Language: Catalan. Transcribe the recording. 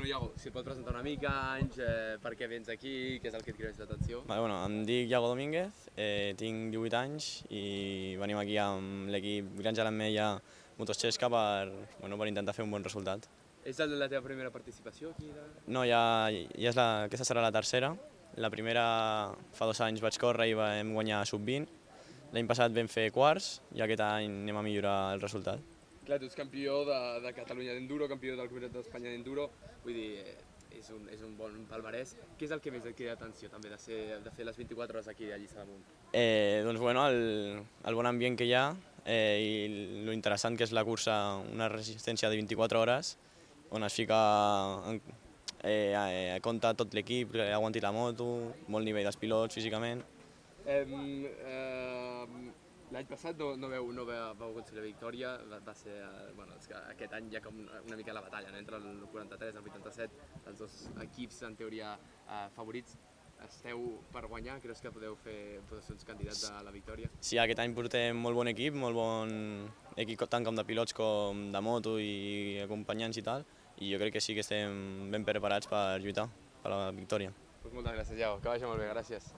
Iago, si et pot presentar una mica, anys, per què vens aquí, què és el que et crida l'atenció? Em dic Iago Domínguez, tinc 18 anys i venim aquí amb l'equip Granja l'Ametlla Motoxesca per intentar fer un bon resultat. És la teva primera participació aquí? No, aquesta serà la tercera. La primera fa 2 anys vaig córrer i vam guanyar sub-20. L'any passat vam fer quarts i aquest any anem a millorar el resultat. Clar, tu ets campió de Catalunya d'Enduro, campió del Campionat d'Espanya d'Enduro, vull dir, és un bon palmarès. Què és el que més et crida l'atenció també de fer les 24 hores aquí a Lliçà d'Amunt? El bon ambient que hi ha i lo interessant que és la cursa, una resistència de 24 hores, on es fica a compte tot l'equip, que aguanti la moto, molt nivell dels pilots físicament. L'any passat no vau aconseguir la victòria, va ser, és que aquest any hi ha com una mica la batalla, no? Entre el 43 i el 87, els dos equips en teoria favorits. Esteu per guanyar? Creus que podeu ser uns candidats a la victòria? Sí, aquest any portem molt bon equip tant com de pilots com de moto i acompanyants i tal, i jo crec que sí que estem ben preparats per lluitar per la victòria. Moltes gràcies, Iago, que vagi molt bé, gràcies.